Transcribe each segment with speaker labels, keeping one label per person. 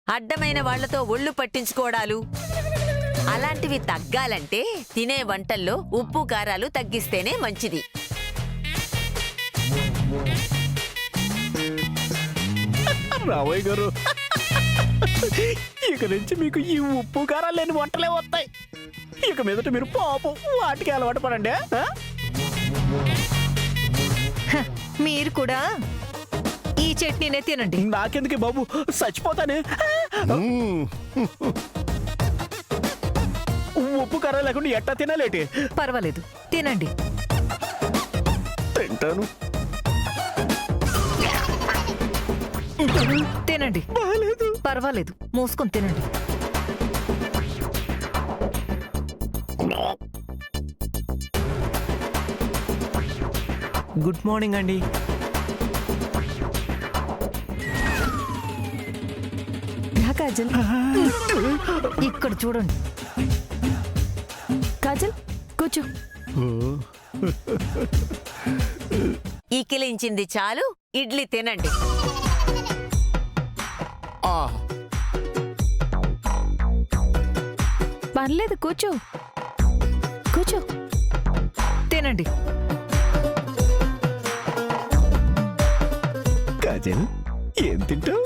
Speaker 1: అడ్డమైన వాళ్లతో ఒళ్ళు పట్టించుకోవడాలు అలాంటివి తగ్గాలంటే తినే వంటల్లో ఉప్పు కారాలు తగ్గిస్తేనే మంచిది.
Speaker 2: రావయ్య గారు, ఇక నుంచి మీకు ఈ ఉప్పు కారాలు లేని వంటలే వస్తాయి. ఇక మీదట మీరు పాపం వాటికి అలవాటు పడండి.
Speaker 3: మీరు కూడా ఈ చట్నీనే తినండి.
Speaker 2: నాకెందుకే బాబు, చచ్చిపోతానే. ఉప్పు కారాలు లేకుండా ఎట్టా తినాలేటి?
Speaker 3: పర్వాలేదు, తినండి.
Speaker 2: తింటాను.
Speaker 3: తినండి, పర్వాలేదు, మూసుకొని తినండి.
Speaker 4: గుడ్ మార్నింగ్ అండి.
Speaker 3: కాజల్, ఇక్కడ చూడండి. కాజల్, కూర్చో.
Speaker 1: ఈకిలించింది చాలు, ఇడ్లీ తినండి.
Speaker 3: పర్లేదు, కూర్చో కూర్చో, తినండి.
Speaker 2: కాజల్, ఏం తింటావు?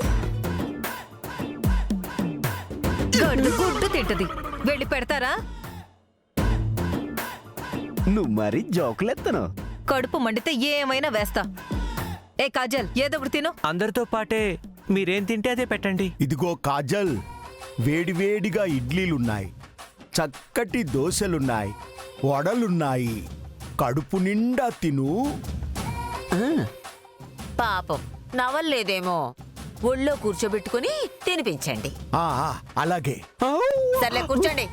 Speaker 3: గుడ్డు గుడ్డు తింటది. వెళ్ళి పెడతారా?
Speaker 2: నువ్వు మరి జోకులెత్తను.
Speaker 3: కడుపు మండితే ఏమైనా వేస్తా. ఏ కాజల్, ఏదో ఒకటి తిను.
Speaker 4: అందరితో పాటే మీరేం తింటే అదే పెట్టండి.
Speaker 5: ఇదిగో కాజల్, వేడివేడిగా ఇడ్లీలున్నాయి, చక్కటి దోశలున్నాయి, వడలున్నాయి. కడుపు నిండా తిను.
Speaker 1: పాపం నవల్లేదేమో, ఒళ్ళో కూర్చోబెట్టుకుని తినిపించండి.
Speaker 5: అలాగే.
Speaker 1: సర్లే, కూర్చోండి.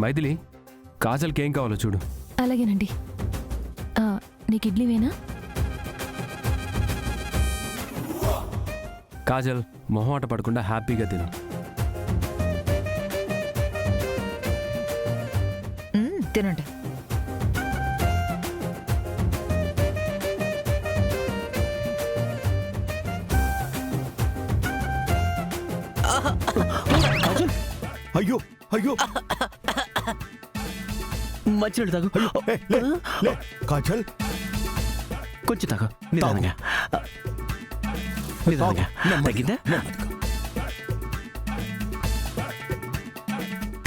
Speaker 6: మైథిలి, కాజల్కి ఏం కావాలో చూడు.
Speaker 7: అలాగేనండి. నీకు ఇడ్లీ వేనా?
Speaker 6: కాజల్, మొహమాట పడకుండా హ్యాపీగా తిను.
Speaker 3: తినండి.
Speaker 5: అయ్యో అయ్యో,
Speaker 2: మంచినీళ్ళు తాగు.
Speaker 5: లే, కాజల్,
Speaker 2: కొంచెం తాగు. నిదానంగా నిదానంగా. తగ్గిందా?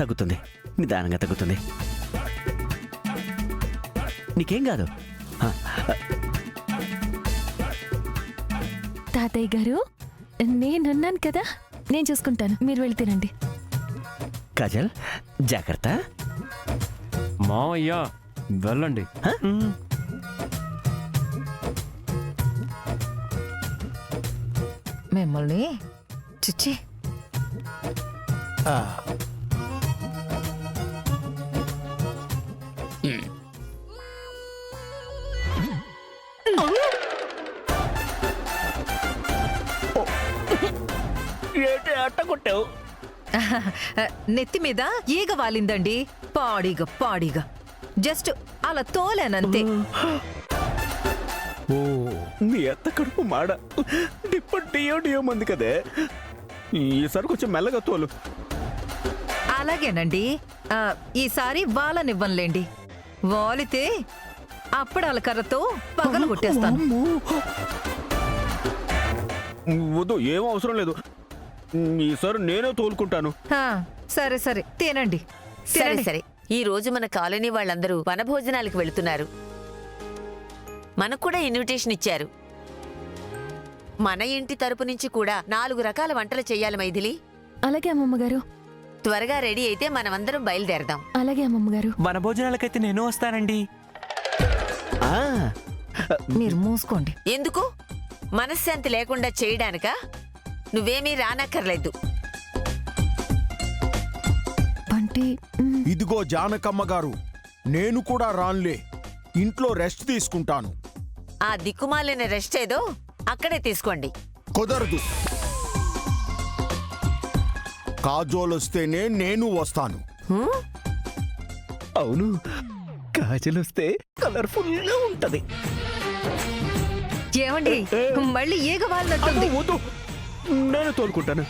Speaker 2: తగ్గుతుంది, నిదానంగా తగ్గుతుంది. నీకేం కాదు.
Speaker 7: తాతయ్య గారు, నేనున్నాను కదా, నేను చూసుకుంటాను. మీరు వెళ్ళి తినండి.
Speaker 2: కాజల్, జాగ్రత్త.
Speaker 6: మావయ్య, వెళ్ళండి.
Speaker 3: మిమ్మల్ని చిచ్చి.
Speaker 2: ఏంటి అట్ట కొట్టావు?
Speaker 3: నెత్తి మీద ఈగ వాలిందండి. పాడిగా పాడిగా జస్ట్ అలా తోలేనంతే.
Speaker 2: ఓ, నీ అత్త కడుపు మాడ. డియో మంది కదే. ఈసారి కొంచెం మెల్లగా తోలు.
Speaker 3: అలాగేనండి. ఈసారి వాలనివ్వనులేండి. వాలితే అప్పడాల కర్రతో పగలు కొట్టేస్తాను.
Speaker 2: వద్దు, ఏం అవసరం లేదు. ఈసారి నేనే తోలుకుంటాను.
Speaker 3: సరే సరే, తినండి.
Speaker 1: సరే సరే, ఈ రోజు మన కాలనీ వాళ్ళందరూ వనభోజనాలకు వెళుతున్నారు. మనకు కూడా ఇన్విటేషన్ ఇచ్చారు. మన ఇంటి తరపు నుంచి కూడా 4 రకాల వంటలు చెయ్యాలి మైథిలి.
Speaker 7: అలాగే అమ్మమ్మగారు.
Speaker 1: త్వరగా రెడీ అయితే మనమందరం బయలుదేరదాం.
Speaker 7: అలాగే అమ్మమ్మగారు.
Speaker 4: వన భోజనాలకైతే నేను వస్తానండి.
Speaker 3: మీరు మూసుకోండి.
Speaker 1: ఎందుకు? మనశ్శాంతి లేకుండా చేయడానికా? నువ్వేమీ రానక్కర్లేదు.
Speaker 7: అంటే
Speaker 5: ఇదిగో జానకమ్మ గారు, నేను కూడా రాన్లే. ఇంట్లో రెస్ట్ తీసుకుంటాను.
Speaker 1: ఆ దిక్కుమాలిన రెస్ట్ ఏదో అక్కడే తీసుకోండి.
Speaker 5: కుదరదు. కాజోలొస్తేనే నేను వస్తాను.
Speaker 2: అవును, కాజల్ వస్తే కలర్ఫుల్ గా ఉంటది.
Speaker 3: ఏమండి మళ్ళీ ఈగ వాళ్ళనట్టుంది.
Speaker 2: వద్దు, నేనే తోలుకుంటాను.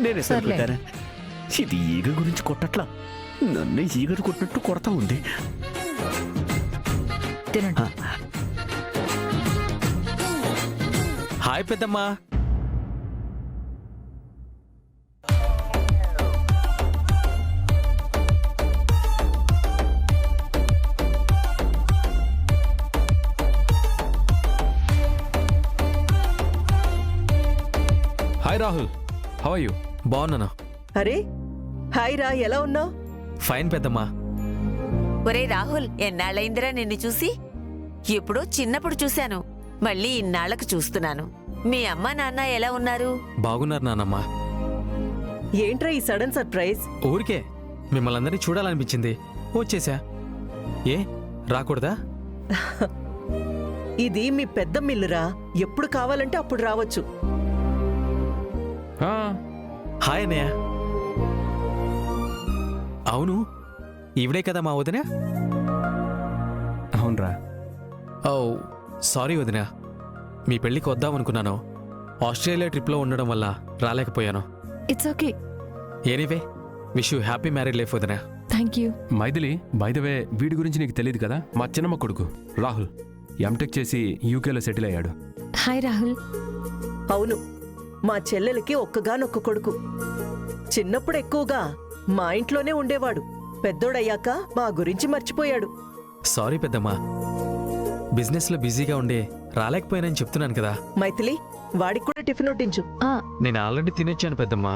Speaker 2: నేనే
Speaker 3: సర్లే.
Speaker 2: తోలుకుంటాను. ఇది ఈగ గురించి కొట్టట్లా, నన్ను ఈగను కొట్టినట్టు కొడతా ఉంది.
Speaker 3: తినండి.
Speaker 8: హాయ్ పెద్దమ్మా.
Speaker 6: Hi Rahul, how are you?
Speaker 8: బాగున్నానా?
Speaker 9: అరే హాయ్ రా, ఎలా ఉన్నావు?
Speaker 8: ఫైన్ పెద్దమ్మా.
Speaker 1: ఒరే రాహుల్, ఎన్నాళ్ళైందిరా నిన్ను చూసి? ఎప్పుడో చిన్నప్పుడు చూశాను, మళ్ళీ ఇన్నాళ్లకు చూస్తున్నాను. మీ అమ్మ నాన్న ఎలా ఉన్నారు?
Speaker 8: బాగున్నారు నానమ్మా.
Speaker 9: ఏంట్రా ఈ సడన్ సర్ప్రైజ్?
Speaker 8: ఊరికే మిమ్మల్ని అందరినీ చూడాలనిపించింది, వచ్చేసా. ఏ రాకూడదా?
Speaker 9: ఇది మీ పెద్ద మిల్లురా, ఎప్పుడు కావాలంటే అప్పుడు రావచ్చు.
Speaker 8: హాయ్ అన్నయ్య. అవును, ఈవిడే కదా మా వదిన?
Speaker 6: అవునరా.
Speaker 8: ఓ సారీ వదిన, మీ పెళ్ళికి వద్దామనుకున్నాను. ఆస్ట్రేలియా ట్రిప్లో ఉండడం వల్ల రాలేకపోయాను.
Speaker 7: It's okay.
Speaker 8: Anyway, wish you happy married life వదిన.
Speaker 7: Thank you.
Speaker 6: Maithili, by the way వీడి గురించి నీకు తెలియదు కదా, మా చిన్నమ్మ కొడుకు రాహుల్ ఎంటెక్ చేసి యూకేలో సెటిల్ అయ్యాడు.
Speaker 7: హాయ్ రాహుల్.
Speaker 9: అవును, మా చెల్లెలకి ఒక్కగానొక్క కొడుకు. చిన్నప్పుడు ఎక్కువగా మా ఇంట్లోనే ఉండేవాడు. పెద్దోడయ్యాక మా గురించి మర్చిపోయాడు.
Speaker 8: సారీ పెద్దమ్మా, బిజినెస్లో బిజీగా ఉండి రాలేకపోయానని చెప్తున్నాను కదా.
Speaker 9: మైథిలి, వాడికి కూడా టిఫిన్ వడ్డించు.
Speaker 8: నేను ఆల్రెడీ తినొచ్చాను పెద్దమ్మా.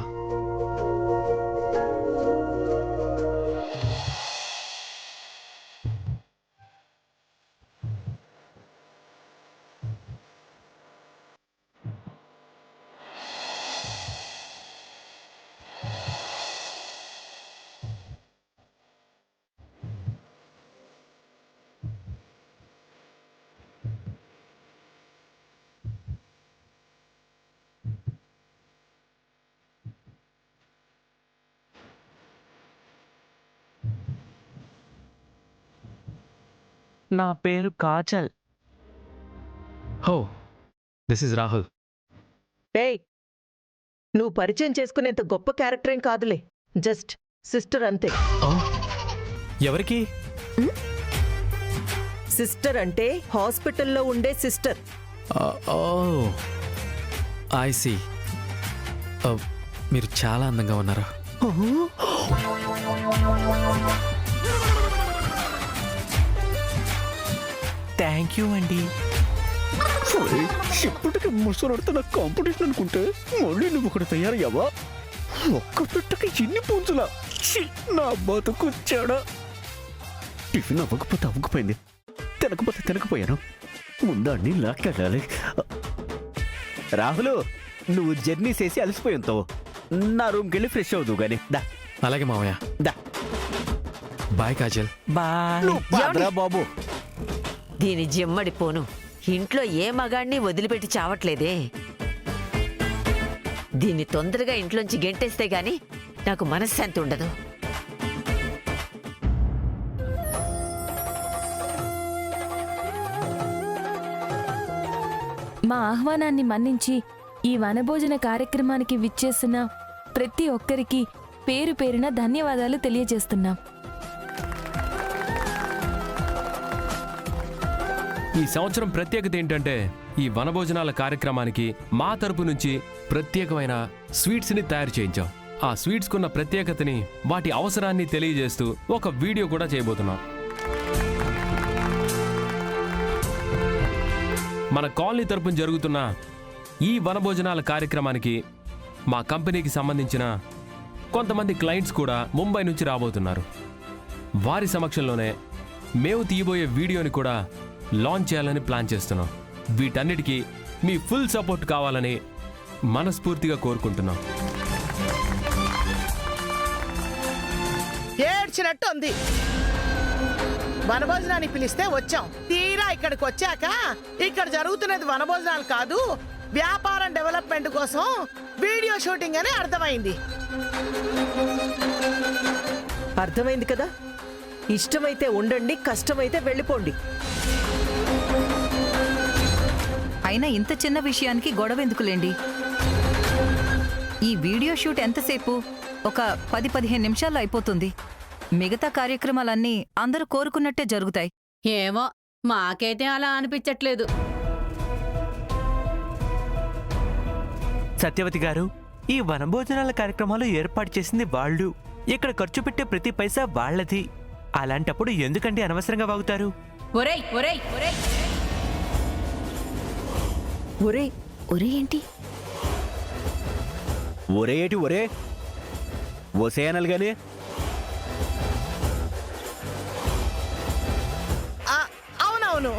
Speaker 4: నా పేరు కాజల్.
Speaker 8: హో, దిస్ ఇస్ రాహుల్.
Speaker 9: ఏయ్, నువ్వు పరిచయం చేసుకునేంత గొప్ప క్యారెక్టర్ ఏం కాదులే, జస్ట్ సిస్టర్ అంతే.
Speaker 8: ఓ, ఎవరికి?
Speaker 9: సిస్టర్ అంటే హాస్పిటల్లో ఉండే సిస్టర్.
Speaker 8: Oh I see. మీరు చాలా అందంగా ఉన్నారు.
Speaker 4: థ్యాంక్ యూ అండి.
Speaker 2: ఇప్పటికి ముసలాడితే నాకు కాంపిటీషన్ అనుకుంటే మళ్ళీ నువ్వు ఒకటి తయారయ్యావా? ఒక్క పెట్టకి ఎన్ని పుంజులా? ఛీ, నా బతుకొచ్చాడా? టిఫిన్ అవ్వకపోతే అవ్వకపోయింది, తినకపోతే తినకపోయాను. ముందాన్ని లాక్కెళ్ళాలి. రాహులు, నువ్వు జర్నీ చేసి అలసిపోయింతావు. నా రూమ్కి వెళ్ళి ఫ్రెష్ అవుదు గాని దా.
Speaker 8: అలాగే మావయ్య.
Speaker 2: దా.
Speaker 8: బాయ్ కాజల్.
Speaker 4: బాయ్.
Speaker 2: నువ్వు పాదరా బాబు.
Speaker 1: దీని జిమ్మడిపోను, ఇంట్లో ఏ మగాణ్ణి వదిలిపెట్టి చావట్లేదే. దీన్ని తొందరగా ఇంట్లోంచి గెంటేస్తే గాని నాకు మనశ్శాంతి ఉండదు.
Speaker 7: మా ఆహ్వానాన్ని మన్నించి ఈ వనభోజన కార్యక్రమానికి విచ్చేసిన ప్రతి ఒక్కరికి పేరు పేరున ధన్యవాదాలు తెలియజేస్తున్నాం.
Speaker 6: ఈ సంవత్సరం ప్రత్యేకత ఏంటంటే ఈ వనభోజనాల కార్యక్రమానికి మా తరపు నుంచి ప్రత్యేకమైన స్వీట్స్ని తయారు చేయించాం. ఆ స్వీట్స్ కున్న ప్రత్యేకతని, వాటి అవసరాన్ని తెలియజేస్తూ ఒక వీడియో కూడా చేయబోతున్నాం. మన కాలనీ తరపున జరుగుతున్న ఈ వనభోజనాల కార్యక్రమానికి మా కంపెనీకి సంబంధించిన కొంతమంది క్లయింట్స్ కూడా ముంబై నుంచి రాబోతున్నారు. వారి సమక్షంలోనే మేము తీయబోయే వీడియోని కూడా లాంచ్ చేయాలని ప్లాన్ చేస్తున్నాం. వీటన్నిటికీ మీ ఫుల్ సపోర్ట్ కావాలని మనస్ఫూర్తిగా కోరుకుంటున్నాం.
Speaker 10: ఏడ్చినట్టు ఉంది. వనభోజనానికి పిలిస్తే వచ్చాం, తీరా ఇక్కడికి వచ్చాక ఇక్కడ జరుగుతున్నది వనభోజనాలు కాదు, వ్యాపారం డెవలప్మెంట్ కోసం వీడియో షూటింగ్ అని అర్థమైంది.
Speaker 9: అర్థమైంది కదా? ఇష్టమైతే ఉండండి, కష్టమైతే వెళ్ళిపోండి.
Speaker 3: అయినా ఇంత చిన్న విషయానికి గొడవ ఎందుకులేండి. ఈ వీడియో షూట్ ఎంతసేపు? ఒక 10-15 నిమిషాల్లో అయిపోతుంది. మిగతా కార్యక్రమాలన్నీ అందరూ కోరుకున్నట్టే జరుగుతాయి.
Speaker 11: ఏమో మాకైతే అలా అనిపించట్లేదు.
Speaker 4: సత్యవతి గారు, ఈ వనభోజనాల కార్యక్రమాలు ఏర్పాటు చేసింది వాళ్ళు. ఇక్కడ ఖర్చు పెట్టే ప్రతి పైసా వాళ్ళది. అలాంటప్పుడు ఎందుకండి అనవసరంగా వాగుతారు?
Speaker 11: ఒరేయ్ ఒరేయ్ ఒరేయ్
Speaker 9: ఒరే
Speaker 7: ఒరే ఏంటి?
Speaker 2: ఒరే ఏటి ఒరే ఒసేయనాలి గాని.
Speaker 10: అవునవును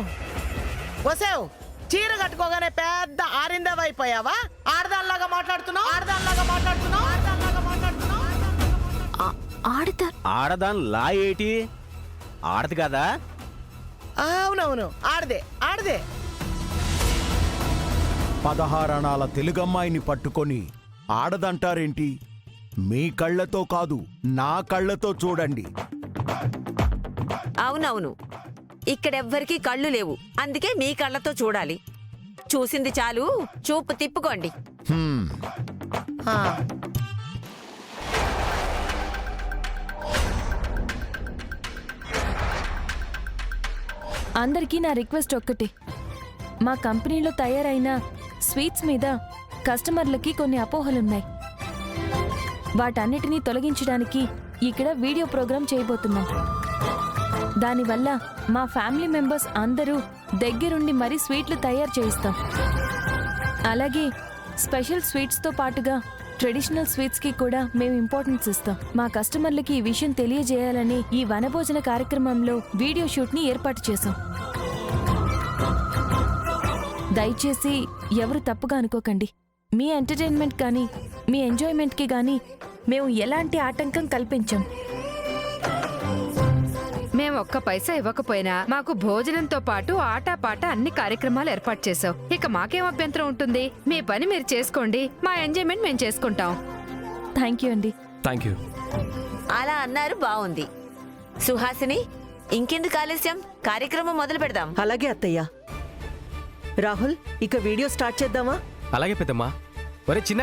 Speaker 10: వసేవ్, చీర కట్టుకోగానే పెద్ద ఆరిందవైపోయావా? ఆడదానిలాగా మాట్లాడుతున్నావు.
Speaker 2: ఆడదాని లా ఏటి? ఆడదు కదా?
Speaker 10: అవునవును, ఆడదే.
Speaker 5: 16 అణాల తెలుగమ్మాయిని పట్టుకొని ఆడదంటారేంటి? మీ కళ్ళతో కాదు, నా కళ్ళతో చూడండి.
Speaker 1: అవునవును, ఇక్కడెవ్వరికీ కళ్ళు లేవు, అందుకే మీ కళ్ళతో చూడాలి. చూసింది చాలు, చూపు తిప్పుకోండి.
Speaker 7: అందరికీ నా రిక్వెస్ట్ ఒక్కటే. మా కంపెనీలో తయారైన స్వీట్స్ మీద కస్టమర్లకి కొన్ని అపోహలున్నాయి. వాటన్నిటినీ తొలగించడానికి ఇక్కడ వీడియో ప్రోగ్రాం చేయబోతున్నాం. దానివల్ల మా ఫ్యామిలీ మెంబర్స్ అందరూ దగ్గరుండి మరీ స్వీట్లు తయారు చేయిస్తాం. అలాగే స్పెషల్ స్వీట్స్తో పాటుగా ట్రెడిషనల్ స్వీట్స్కి కూడా మేము ఇంపార్టెన్స్ ఇస్తాం. మా కస్టమర్లకి ఈ విషయం తెలియజేయాలని ఈ వనభోజన కార్యక్రమంలో వీడియో షూట్ని ఏర్పాటు చేశాం. దయచేసి ఎవరు తప్పుగా అనుకోకండి. మీ ఎంటర్టైన్మెంట్ కానీ మీ ఎంజాయ్మెంట్కి కానీ మేము ఎలాంటి ఆటంకం కల్పించాం.
Speaker 11: మేము ఒక్క పైసా ఇవ్వకపోయినా మాకు భోజనంతో పాటు ఆటపాట అన్ని కార్యక్రమాలు ఏర్పాటు చేసావు. ఇక మాకేం అభ్యంతరం ఉంటుంది? మీ పని మీరు చేసుకోండి, మా ఎంజాయ్మెంట్ మేము చేసుకుంటాం.
Speaker 7: థ్యాంక్ యూ అండి.
Speaker 6: Thank you.
Speaker 1: అలా అన్నారు, బాగుంది. సుహాసిని, ఇంకెందుకు ఆలస్యం? కార్యక్రమం మొదలు పెడదాం.
Speaker 9: అలాగే అత్తయ్య. రాహుల్, ఇక వీడియో స్టార్ట్ చేద్దామా?
Speaker 8: అలాగే పెద్దమ్మా. ఒరే చిన్న,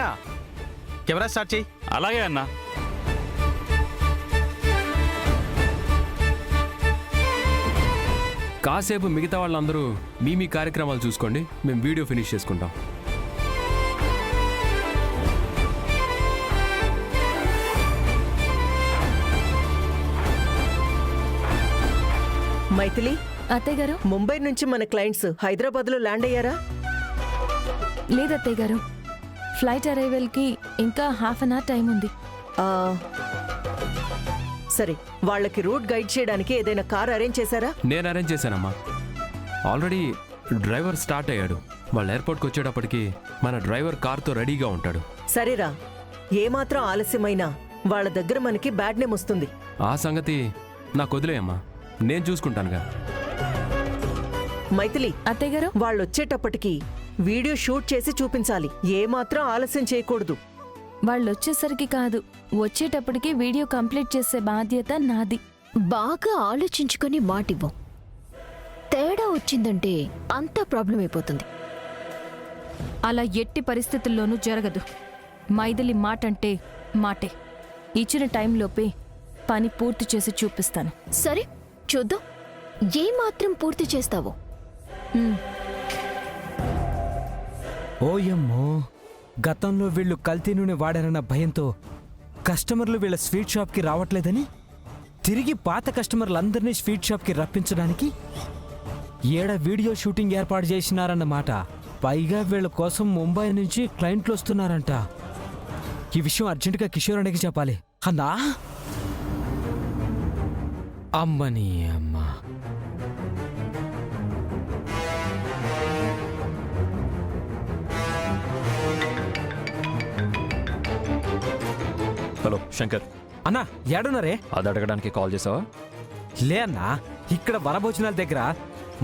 Speaker 8: కెమెరా స్టార్ట్ చేయి.
Speaker 12: అలాగే అన్నా.
Speaker 6: కాసేపు మిగతా వాళ్ళందరూ మీ కార్యక్రమాలు చూసుకోండి, మేము వీడియో ఫినిష్ చేసుకుంటాం.
Speaker 9: మైథిలి,
Speaker 7: అత్తయ్య గారు.
Speaker 9: ముంబై నుంచి మన క్లయింట్స్ హైదరాబాద్లో ల్యాండ్ అయ్యారా?
Speaker 7: లేదు అత్తయ్య గారు, ఫ్లైట్ అరైవల్కి ఇంకా ½ అన్ అవర్ టైం ఉంది.
Speaker 9: ఆ, సరే, వాళ్ళకి రూట్ గైడ్ చేయడానికి ఏదైనా కార్ అరేంజ్ చేశారా?
Speaker 6: నేను అరేంజ్ చేశానమ్మా. ఆల్రెడీ డ్రైవర్ స్టార్ట్ అయ్యాడు. వాళ్ళు ఎయిర్పోర్ట్కి వచ్చేటప్పటికి మన డ్రైవర్ కార్తో రెడీగా ఉంటాడు.
Speaker 9: సరేరా, ఏమాత్రం ఆలస్యమైనా వాళ్ళ దగ్గర మనకి బ్యాడ్ నేమ్ వస్తుంది.
Speaker 6: ఆ సంగతి నాకు వదిలేయమ్మా, నేను చూసుకుంటానుగా.
Speaker 9: మైథిలి,
Speaker 7: అత్తయ్య గారు,
Speaker 9: వాళ్ళు వచ్చేటప్పటికి వీడియో షూట్ చేసి చూపించాలి. ఏమాత్రం ఆలస్యం చేయకూడదు.
Speaker 7: వాళ్ళు వచ్చేసరికి కాదు, వచ్చేటప్పటికి వీడియో కంప్లీట్ చేసే బాధ్యత నాది.
Speaker 13: బాగా ఆలోచించుకొని మాటివ్వు. తేడా వచ్చిందంటే అంతా ప్రాబ్లం అయిపోతుంది.
Speaker 7: అలా ఎట్టి పరిస్థితుల్లోనూ జరగదు. మైథిలి మాటంటే మాటే. ఇచ్చిన టైంలోపే పని పూర్తి చేసి చూపిస్తాను.
Speaker 13: సరే, చూద్దాం ఏమాత్రం పూర్తి చేస్తావో.
Speaker 14: ఓయమ్మో, గతంలో వీళ్ళు కల్తీ నూనె వాడారన్న భయంతో కస్టమర్లు వీళ్ళ స్వీట్ షాప్కి రావట్లేదని తిరిగి పాత కస్టమర్లందరినీ స్వీట్ షాప్కి రప్పించడానికి వీడియో షూటింగ్ ఏర్పాటు చేసినారన్నమాట. పైగా వీళ్ళ కోసం ముంబై నుంచి క్లయింట్లు వస్తున్నారంట. ఈ విషయం అర్జెంటుగా కిషోర్ అన్నకి చెప్పాలి. అన్నా, అమ్మని అమ్మ.
Speaker 12: హలో శంకర్.
Speaker 14: అన్నా, ఏడున్నారే?
Speaker 12: అది అడగడానికి కాల్ చేసావా?
Speaker 14: లే అన్నా, ఇక్కడ వనభోజనాల దగ్గర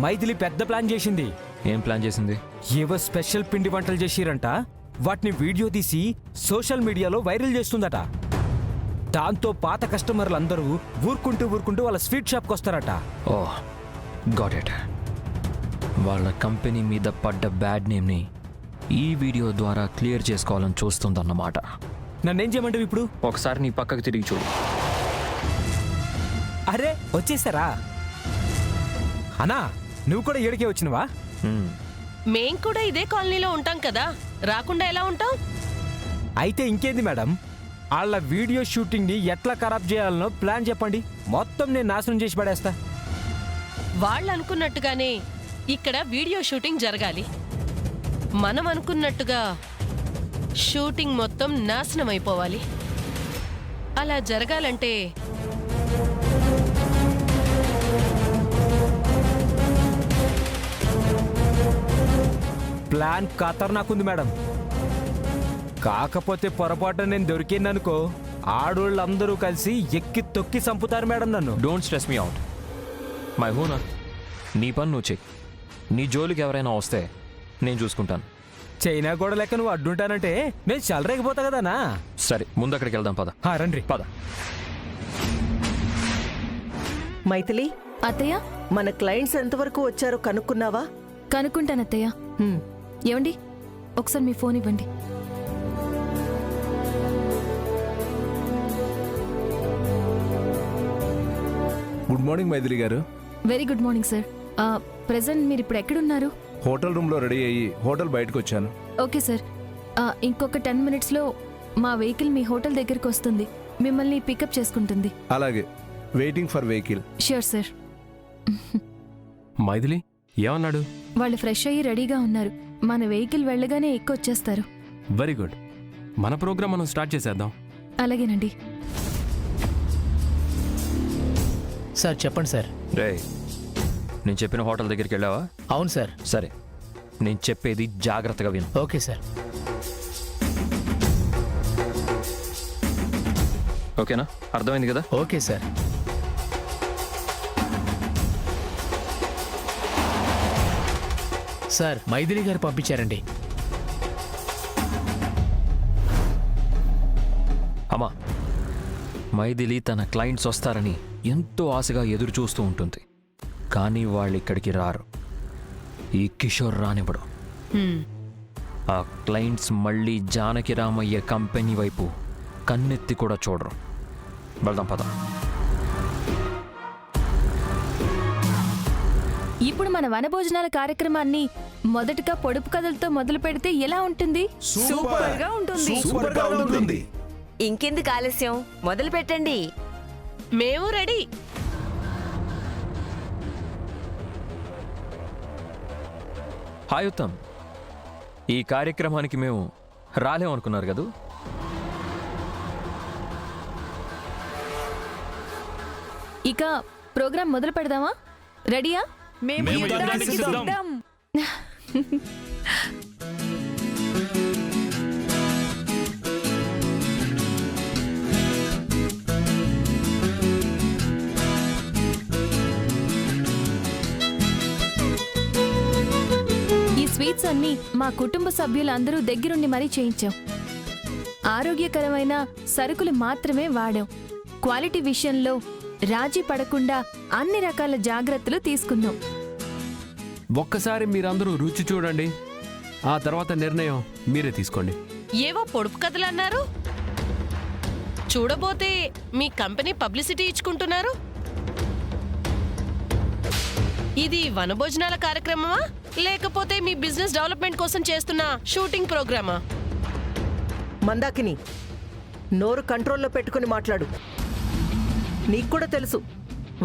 Speaker 14: మైథిలి పెద్ద ప్లాన్ చేసింది.
Speaker 12: ఏం ప్లాన్ చేసింది?
Speaker 14: ఏవో స్పెషల్ పిండి వంటలు చేసిరంట. వాటిని వీడియో తీసి సోషల్ మీడియాలో వైరల్ చేస్తుందట. దాంతో పాత కస్టమర్లందరూ ఊరుకుంటూ వాళ్ళ స్వీట్ షాప్కి వస్తారట.
Speaker 12: ఓ గాట్ ఇట్. వాళ్ళ కంపెనీ మీద పడ్డ బ్యాడ్ నేమ్ని ఈ వీడియో ద్వారా క్లియర్ చేసుకోవాలని చూస్తుందన్నమాట.
Speaker 14: నన్నేం చేయమంటావు ఇప్పుడు?
Speaker 12: ఒకసారి నీ పక్కకు తిరిగి చూడు.
Speaker 14: అరే వచ్చేసారా అన్నా? నువ్వు కూడా ఏడికే వచ్చినవా?
Speaker 15: మేం కూడా ఇదే కాలనీలో ఉంటాం కదా, రాకుండా ఎలా ఉంటాం?
Speaker 14: అయితే ఇంకేంది మేడం, వాళ్ళ వీడియో షూటింగ్ని ఎట్లా ఖరాబ్ చేయాలనో ప్లాన్ చెప్పండి, మొత్తం నేను నాశనం చేసి పడేస్తా.
Speaker 15: వాళ్ళు అనుకున్నట్టుగానే ఇక్కడ వీడియో షూటింగ్ జరగాలి. మనం అనుకున్నట్టుగా షూటింగ్ మొత్తం నాశనం అయిపోవాలి. అలా జరగాలంటే
Speaker 14: ప్లాన్ ఖతర్నాకుంది మేడం. కాకపోతే పొరపాటు నేను దొరికిందనుకో, ఆడోళ్ళందరూ కలిసి ఎక్కి తొక్కి చంపుతారు మేడం నన్ను.
Speaker 12: Don't stress me out my honour. నీ పని నువ్వు చెయ్యి. నీ జోలికి ఎవరైనా వస్తే నేను చూసుకుంటాను.
Speaker 14: చైనా గోడ లెక్క నువ్వు అడ్డుంటానంటే నేను చలరేగిపోతా కదానా.
Speaker 12: సరే ముందు అక్కడికి వెళ్దాం, పద.
Speaker 14: రండి
Speaker 12: పద.
Speaker 9: మైథిలి,
Speaker 7: అత్తయ్య,
Speaker 9: మన క్లయింట్స్ ఎంతవరకు వచ్చారో కనుక్కున్నావా?
Speaker 7: కనుక్కుంటానత్తయ్య. ఏమండి, ఒకసారి మీ ఫోన్ ఇవ్వండి.
Speaker 16: గుడ్ మార్నింగ్ మైథిలి గారు.
Speaker 7: Very good morning sir. Present మీరు ఇప్పుడు ఎక్కడున్నారు?
Speaker 16: హోటల్ రూమ్లో రెడీ అయ్యి హోటల్ బయటకు వచ్చాను.
Speaker 7: Okay sir. ఇంకొక 10 minutesలో మా వెహికల్ మీ హోటల్ దగ్గరికి వస్తుంది. మిమ్మల్ని పికప్ చేసుకుంటుంది.
Speaker 16: అలాగే, waiting for vehicle.
Speaker 7: Sure sir.
Speaker 6: Maithili ఏమన్నాడు?
Speaker 7: వాళ్ళు ఫ్రెష్ అయ్యి రెడీగా ఉన్నారు. మన వెహికల్ వెళ్ళగానే వచ్చేస్తారు.
Speaker 6: Very good. మన ప్రోగ్రామ్ మనం స్టార్ట్ చేసేద్దాం.
Speaker 7: అలాగేనండి
Speaker 17: సార్. చెప్పండి సార్.
Speaker 12: రే, నేను చెప్పిన హోటల్ దగ్గరికి వెళ్ళావా?
Speaker 17: అవును సార్.
Speaker 12: సరే, నేను చెప్పేది జాగ్రత్తగా విను.
Speaker 17: Okay sir.
Speaker 12: ఓకేనా? అర్థమైంది కదా?
Speaker 17: Okay sir. సార్, మైథిలి గారు పంపించారండి.
Speaker 12: అమ్మా, మైథిలి తన క్లయింట్స్ వస్తారని ఎంతో ఆశగా ఎదురు చూస్తూ ఉంటుంది. కానీ వాళ్ళు ఇక్కడికి రారు. ఈ కిషోర్ రానివ్వడు. ఆ క్లయింట్స్ మళ్ళీ జానకి రామయ్య కంపెనీ వైపు కన్నెత్తి కూడా చూడరు. వెళ్దాం, పద.
Speaker 7: ఇప్పుడు మన వనభోజనాల కార్యక్రమాన్ని మొదటగా పొడుపు కథలతో మొదలు పెడితే ఎలా ఉంటుంది?
Speaker 1: సూపర్గా ఉంటుంది. ఇంకెందుకు ఆలస్యం, మొదలు పెట్టండి.
Speaker 15: మేము రెడీ.
Speaker 12: హాయ్ ఉత్తమ్, ఈ కార్యక్రమానికి మేము రాలేమనుకున్నారు కదూ?
Speaker 7: ఇక ప్రోగ్రాం మొదలు పెడదామా? రెడీయా? ఈ స్వీట్స్ అన్ని మా కుటుంబ సభ్యులందరూ దగ్గరుండి మరీ చేయించాం. ఆరోగ్యకరమైన సరుకులు మాత్రమే వాడాం. క్వాలిటీ విషయంలో రాజీ పడకుండా అన్ని రకాల జాగ్రత్తలు తీసుకున్నాం.
Speaker 6: ఒక్కసారి మీరందరూ రుచి చూడండి, ఆ తర్వాత నిర్ణయం మీరే తీసుకోండి.
Speaker 15: ఏవో పొడుపు కథలు అన్నారు. చూడబోతే మీ కంపెనీ పబ్లిసిటీ ఇచ్చుకుంటున్నారు. ఇది వనభోజనాల కార్యక్రమమా, లేకపోతే మీ బిజినెస్ డెవలప్మెంట్ కోసం చేస్తున్న షూటింగ్ ప్రోగ్రామా?
Speaker 9: మందాకిని, నోరు కంట్రోల్లో పెట్టుకుని మాట్లాడు. నీకు కూడా తెలుసు,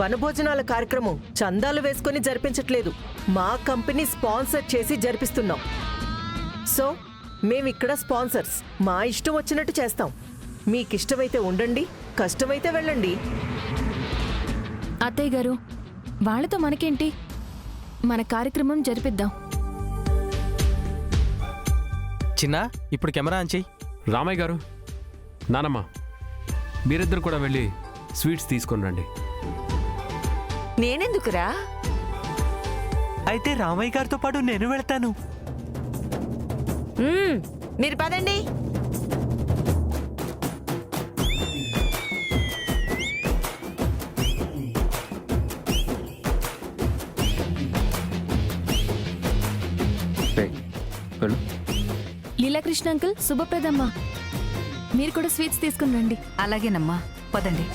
Speaker 9: వనభోజనాల కార్యక్రమం చందాలు వేసుకొని జరిపించట్లేదు. మా కంపెనీ స్పాన్సర్ చేసి జరిపిస్తున్నాం. So మేమిక్కడ sponsors. మా ఇష్టం వచ్చినట్టు చేస్తాం. మీకిష్టమైతే ఉండండి, కష్టమైతే వెళ్ళండి.
Speaker 7: అత్తయ్య గారు, వాళ్ళతో మనకేంటి? మన కార్యక్రమం జరిపిద్దాం.
Speaker 8: చిన్న, ఇప్పుడు కెమెరా ఆన్ చెయ్యి.
Speaker 6: రామయ్య గారు, నానమ్మ, మీరిద్దరు కూడా వెళ్ళి స్వీట్స్ తీసుకొని రండి.
Speaker 1: నేనెందుకురా?
Speaker 4: అయితే రామయ్య గారితో పాటు నేను వెళ్తాను.
Speaker 1: మీరు పదండి.
Speaker 7: లీలాకృష్ణ అంకుల్, శుభప్రదమ్మ, మీరు కూడా స్వీట్స్ తీసుకుని రండి.
Speaker 3: అలాగేనమ్మా, పదండి.